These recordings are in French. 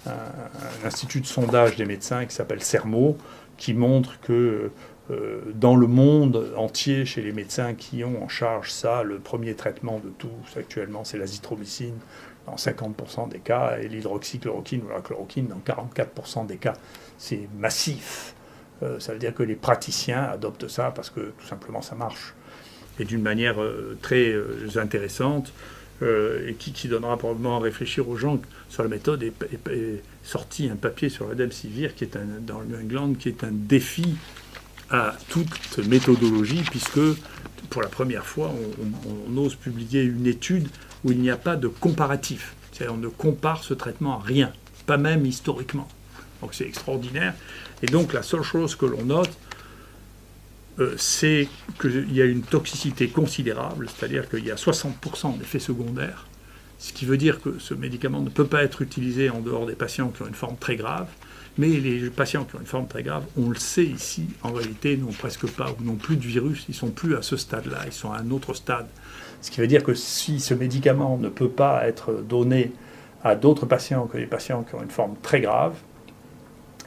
un institut de sondage des médecins qui s'appelle Sermo, qui montre que dans le monde entier, chez les médecins qui ont en charge ça, le premier traitement de tous actuellement, c'est l'azithromycine dans 50% des cas, et l'hydroxychloroquine ou la chloroquine dans 44% des cas. C'est massif. Ça veut dire que les praticiens adoptent ça parce que tout simplement ça marche. Et d'une manière très intéressante, et qui donnera probablement à réfléchir aux gens sur la méthode, est sorti un papier sur Remdesivir qui est dans le New England, qui est un défi à toute méthodologie, puisque pour la première fois, on ose publier une étude où il n'y a pas de comparatif. C'est-à-dire on ne compare ce traitement à rien, pas même historiquement. Donc c'est extraordinaire. Et donc la seule chose que l'on note, c'est qu'il y a une toxicité considérable, c'est-à-dire qu'il y a 60% d'effets secondaires, ce qui veut dire que ce médicament ne peut pas être utilisé en dehors des patients qui ont une forme très grave, mais les patients qui ont une forme très grave, on le sait ici, en réalité, n'ont presque pas ou n'ont plus de virus, ils ne sont plus à ce stade-là, ils sont à un autre stade. Ce qui veut dire que si ce médicament ne peut pas être donné à d'autres patients que les patients qui ont une forme très grave,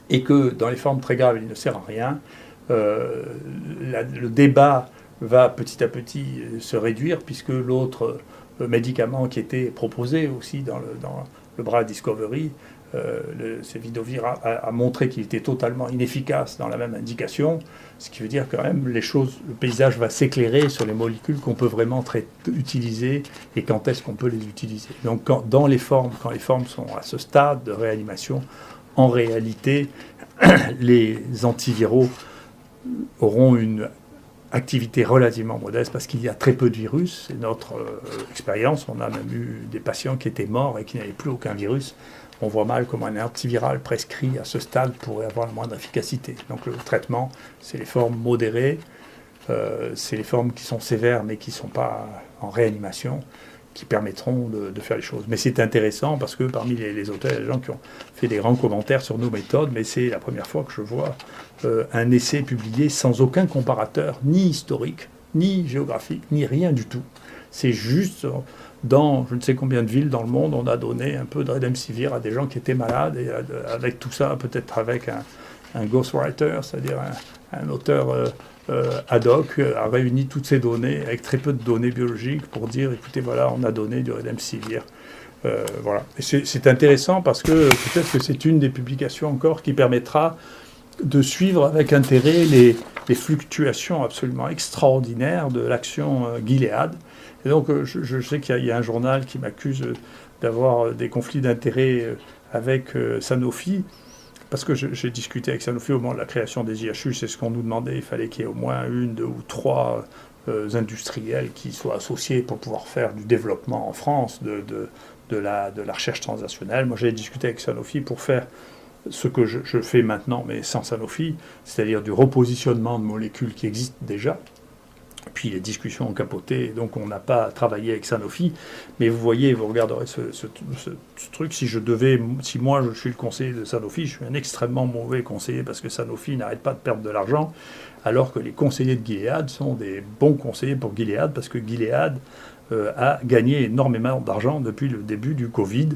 et que dans les formes très graves, il ne sert à rien, le débat va petit à petit se réduire, puisque l'autre médicament qui était proposé aussi dans le bras Discovery, Cefidovir, a montré qu'il était totalement inefficace dans la même indication, ce qui veut dire quand même le paysage va s'éclairer sur les molécules qu'on peut vraiment utiliser et quand est-ce qu'on peut les utiliser. Donc quand les formes sont à ce stade de réanimation, en réalité, les antiviraux auront une activité relativement modeste parce qu'il y a très peu de virus. C'est notre expérience. On a même eu des patients qui étaient morts et qui n'avaient plus aucun virus. On voit mal comment un antiviral prescrit à ce stade pourrait avoir la moindre efficacité. Donc le traitement, c'est les formes modérées, c'est les formes qui sont sévères mais qui ne sont pas en réanimation, qui permettront de faire les choses. Mais c'est intéressant parce que parmi les auteurs, il y a des gens qui ont fait des grands commentaires sur nos méthodes, mais c'est la première fois que je vois un essai publié sans aucun comparateur, ni historique, ni géographique, ni rien du tout. C'est juste dans je ne sais combien de villes dans le monde, on a donné un peu de Remdesivir à des gens qui étaient malades, et avec tout ça, peut-être avec un ghostwriter, c'est-à-dire un auteur ad hoc, a réuni toutes ces données avec très peu de données biologiques pour dire, écoutez, voilà, on a donné du Remdesivir. Voilà. Et c'est intéressant parce que peut-être que c'est une des publications encore qui permettra de suivre avec intérêt les fluctuations absolument extraordinaires de l'action Gilead. Et donc je sais qu'il y a un journal qui m'accuse d'avoir des conflits d'intérêts avec Sanofi, parce que j'ai discuté avec Sanofi au moment de la création des IHU, c'est ce qu'on nous demandait, il fallait qu'il y ait au moins une, deux ou trois industriels qui soient associés pour pouvoir faire du développement en France de la recherche transactionnelle. Moi j'ai discuté avec Sanofi pour faire ce que je fais maintenant, mais sans Sanofi, c'est-à-dire du repositionnement de molécules qui existent déjà. Puis les discussions ont capoté, donc on n'a pas travaillé avec Sanofi. Mais vous voyez, vous regarderez ce truc, si moi je suis le conseiller de Sanofi, je suis un extrêmement mauvais conseiller parce que Sanofi n'arrête pas de perdre de l'argent, alors que les conseillers de Gilead sont des bons conseillers pour Gilead, parce que Gilead a gagné énormément d'argent depuis le début du Covid,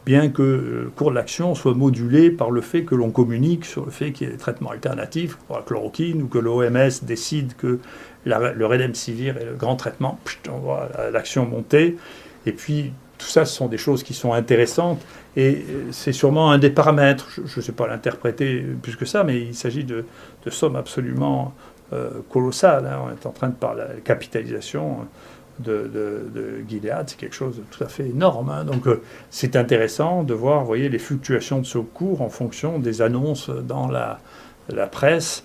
bien que le cours de l'action soit modulé par le fait que l'on communique sur le fait qu'il y ait des traitements alternatifs pour la chloroquine, ou que l'OMS décide que le Remdesivir est le grand traitement, on voit l'action monter. Et puis, tout ça, ce sont des choses qui sont intéressantes, et c'est sûrement un des paramètres, je ne sais pas l'interpréter plus que ça, mais il s'agit de sommes absolument colossales. Hein. On est en train de parler de la capitalisation de Gilead, c'est quelque chose de tout à fait énorme. Hein. Donc c'est intéressant de voir, vous voyez, les fluctuations de ce cours en fonction des annonces dans la presse